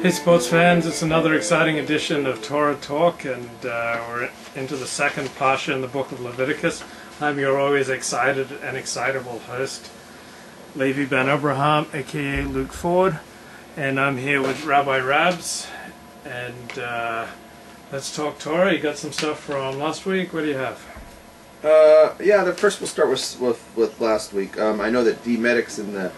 Hey sports fans, it's another exciting edition of Torah Talk, and we're into the second parasha in the book of Leviticus. I'm your always excited and excitable host, Levi Ben Abraham, aka Luke Ford, and I'm here with Rabbi Rabs, and let's talk Torah. You got some stuff from last week. What do you have? First we'll start with last week. I know that D Medic's in the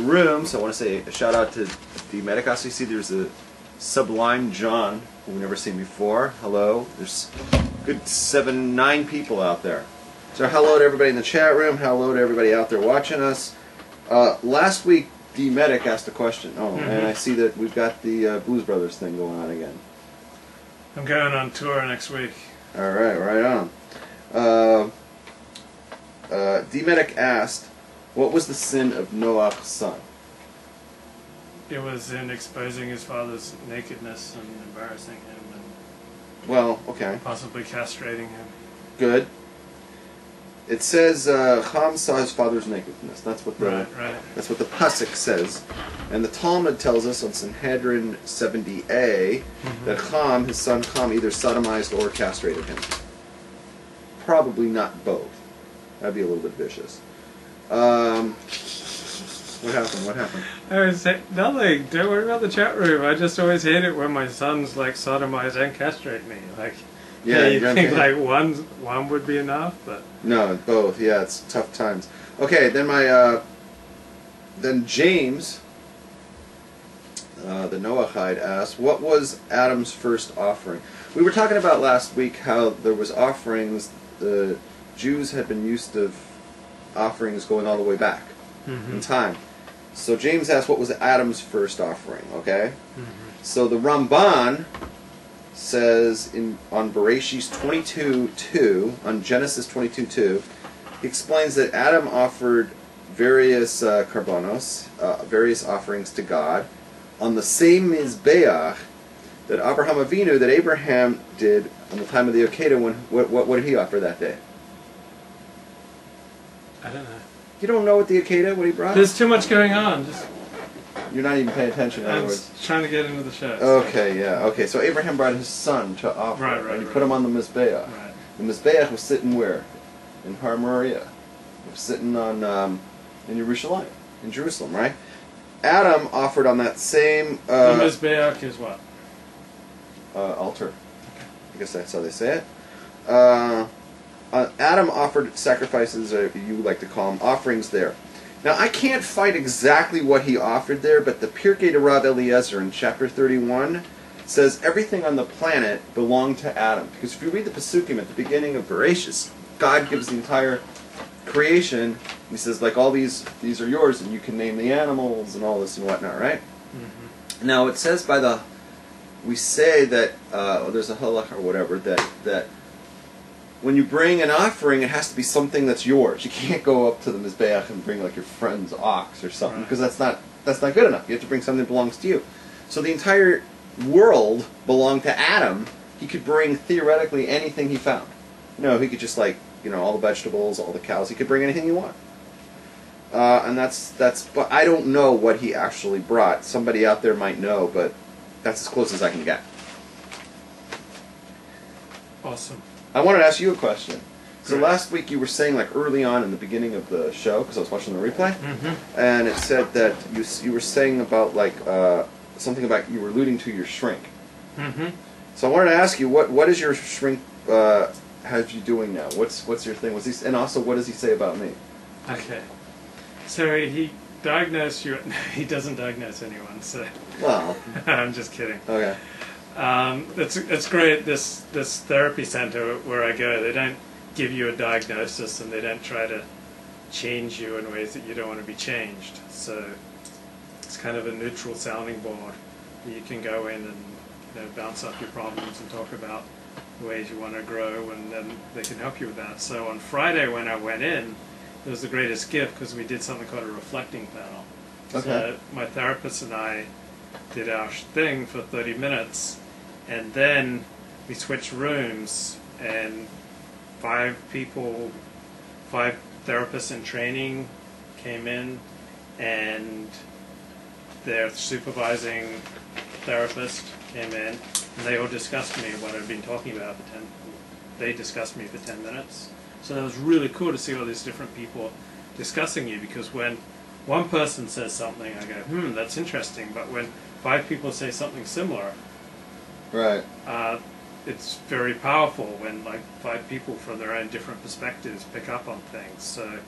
room, so I want to say a shout out to D Medic. Also, you see there's a Sublime John who we've never seen before. Hello. There's good 9 people out there. So hello to everybody in the chat room. Hello to everybody out there watching us. Last week D Medic asked a question. And I see that we've got the Blues Brothers thing going on again. I'm going on tour next week. All right, right on. D Medic asked, what was the sin of Noah's son? It was in exposing his father's nakedness and embarrassing him, and possibly castrating him. Good. It says Ham saw his father's nakedness. That's what the that's what the pasuk says, and the Talmud tells us on Sanhedrin 70a that Ham, his son Ham, either sodomized or castrated him. Probably not both. That'd be a little bit vicious. What happened? What happened? I was saying, nothing. Don't worry about the chat room. I just always hate it when my sons like sodomize and castrate me. Like, yeah, you think like one would be enough, but no, both. Yeah, it's tough times. Okay, then then James, the Noahide, asked, what was Adam's first offering? We were talking about last week how there was offerings. The Jews had been used to offerings going all the way back in time. So James asked, what was Adam's first offering? Okay? So the Ramban says on Bereshit 22:2, on Genesis 22:2, he explains that Adam offered various karbanos, various offerings to God, on the same mizbeach that Abraham did on the time of the Akedah. What did he offer that day? I don't know. You don't know what the Akedah, what he brought? There's too much going on. You're not even paying attention, in other words. Trying to get into the show. Okay, yeah. Okay, so Abraham brought his son to offer, and he put him on the Mizbeach. Right. The Mizbeach was sitting where? In Har Moriah. It was sitting on, in Jerusalem, right? Adam offered on that same... the Mizbeach is what? Altar. Okay. I guess that's how they say it. Adam offered sacrifices, you like to call them, offerings there. Now, I can't find exactly what he offered there, but the Pirkei de Rav Eliezer in chapter 31 says everything on the planet belonged to Adam. Because if you read the Pesukim at the beginning of Bereshit, God gives the entire creation. He says, like, all these are yours, and you can name the animals and all this and whatnot, right? Now, it says we say that, there's a halakha or whatever, that when you bring an offering, it has to be something that's yours. You can't go up to the Mizbeach and bring like your friend's ox or something, because that's not good enough. You have to bring something that belongs to you. So the entire world belonged to Adam. He could bring theoretically anything he found. He could just all the vegetables, all the cows. He could bring anything you want. And but I don't know what he actually brought. Somebody out there might know, but that's as close as I can get. Awesome. I wanted to ask you a question. So last week you were saying, like early on in the beginning of the show, because I was watching the replay, and it said that you were saying about something about you were alluding to your shrink. So I wanted to ask you, what is your shrink have you doing now? What's your thing? And also, what does he say about me? Okay. So he diagnosed you. He doesn't diagnose anyone. So well, I'm just kidding. Okay. It's great, this therapy center where I go, they don't give you a diagnosis and they don't try to change you in ways that you don't want to be changed. So it's kind of a neutral sounding board. You can go in and bounce up your problems and talk about the ways you want to grow, and then they can help you with that. So on Friday when I went in, it was the greatest gift because we did something called a reflecting panel. Okay. So my therapist and I did our thing for 30 minutes. And then we switched rooms, and 5 therapists in training came in, and they're supervising therapist came in, and they all discussed me, what I've been talking about for 10. They discussed me for 10 minutes. So that was really cool to see all these different people discussing you, because when one person says something, I go, that's interesting. But when 5 people say something similar, right, it's very powerful when like 5 people from their own different perspectives pick up on things. So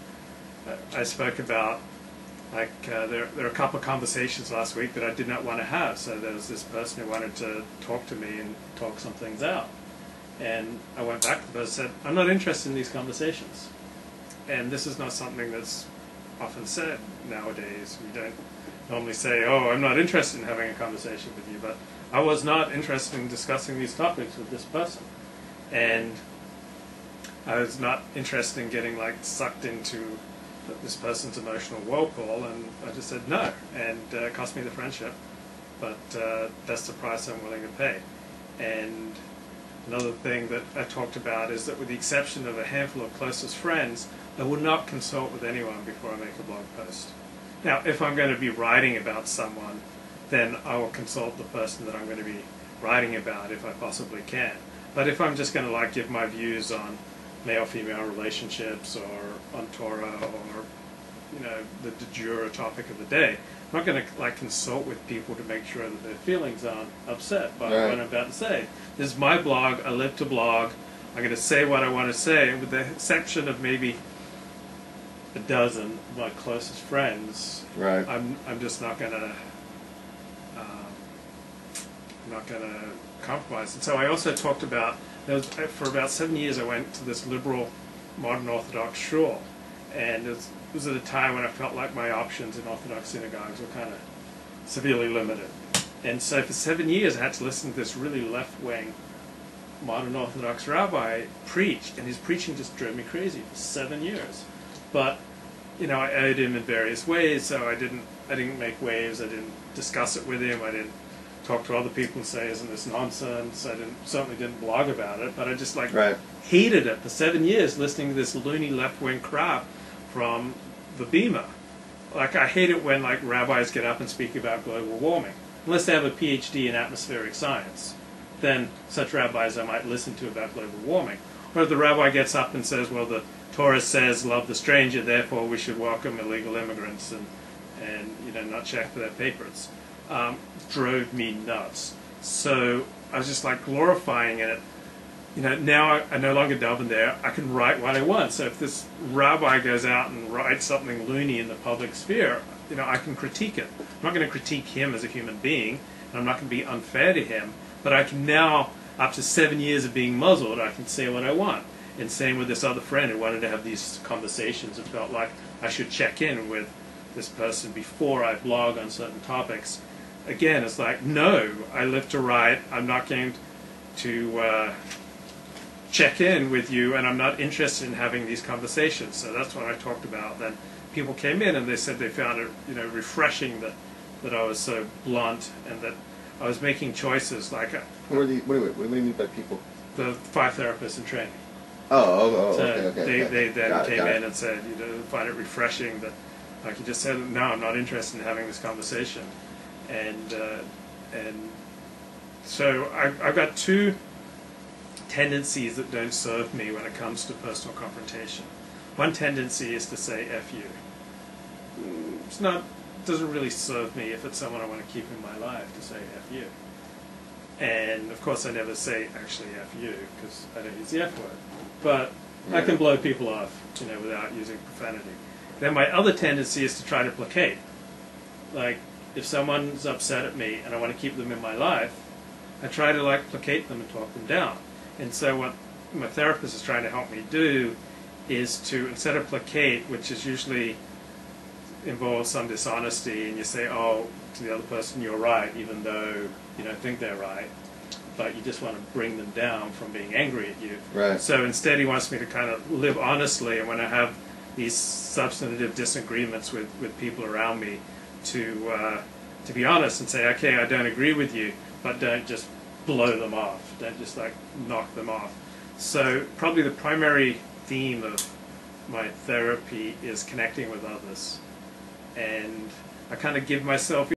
I spoke about like there are a couple of conversations last week that I did not want to have. So there was this person who wanted to talk to me and talk some things out. And I went back to them and said, I'm not interested in these conversations. And this is not something that's often said nowadays. We don't normally say, oh, I'm not interested in having a conversation with you, but I was not interested in discussing these topics with this person. And I was not interested in getting like sucked into this person's emotional whirlpool, and I just said no, and it cost me the friendship, but that's the price I'm willing to pay. And another thing that I talked about is that with the exception of a handful of closest friends, I will not consult with anyone before I make a blog post. Now, if I'm going to be writing about someone, then I will consult the person that I'm going to be writing about if I possibly can. But if I'm just going to like give my views on male-female relationships or on Torah or the de jure topic of the day, I'm not going to like consult with people to make sure that their feelings aren't upset by what I'm about to say. This is my blog. I live to blog. I'm going to say what I want to say, and with the exception of maybe a dozen of my closest friends, I'm just not going to compromise. And so I also talked about, for about 7 years I went to this liberal modern Orthodox shul, and it was at a time when I felt like my options in Orthodox synagogues were kind of severely limited. And so for 7 years I had to listen to this really left-wing modern Orthodox rabbi preach, and his preaching just drove me crazy for 7 years. But I owed him in various ways, so I didn't make waves, I didn't discuss it with him, I didn't talk to other people and say, isn't this nonsense? I certainly didn't blog about it, but I just hated it for 7 years, listening to this loony left-wing crap from the Bema. Like, I hate it when like rabbis get up and speak about global warming. Unless they have a PhD in atmospheric science, then such rabbis I might listen to about global warming. Or if the rabbi gets up and says, well, the Torah says love the stranger, therefore we should welcome illegal immigrants and not check for their papers. Drove me nuts. So I was just like glorifying it. Now I no longer daven there. I can write what I want. So if this rabbi goes out and writes something loony in the public sphere, I can critique it. I'm not going to critique him as a human being, and I'm not going to be unfair to him. But I can now, after 7 years of being muzzled, I can say what I want. And same with this other friend who wanted to have these conversations and felt like I should check in with this person before I blog on certain topics. Again, it's like, no, I live to write. I'm not going to check in with you, and I'm not interested in having these conversations. So that's what I talked about. Then people came in and they said they found it, refreshing that I was so blunt and that I was making choices. Like, what do you mean by people? The 5 therapists in training. So okay. They then came in it. and said, find it refreshing that, like you just said, no, I'm not interested in having this conversation. And so I've got 2 tendencies that don't serve me when it comes to personal confrontation. One tendency is to say F you. Doesn't really serve me if it's someone I want to keep in my life to say F you. And of course I never say actually F you because I don't use the F word. But I can blow people off, without using profanity. Then my other tendency is to try to placate. Like, if someone's upset at me and I want to keep them in my life, I try to placate them and talk them down. And so what my therapist is trying to help me do is to, instead of placate, which is usually involves some dishonesty, and you say, oh, to the other person, you're right, even though you don't think they're right, but you just want to bring them down from being angry at you. Right. So instead he wants me to kind of live honestly, and when I have these substantive disagreements with people around me, to be honest and say, okay, I don't agree with you, but don't just blow them off. Don't just knock them off. So probably the primary theme of my therapy is connecting with others. And I kind of give myself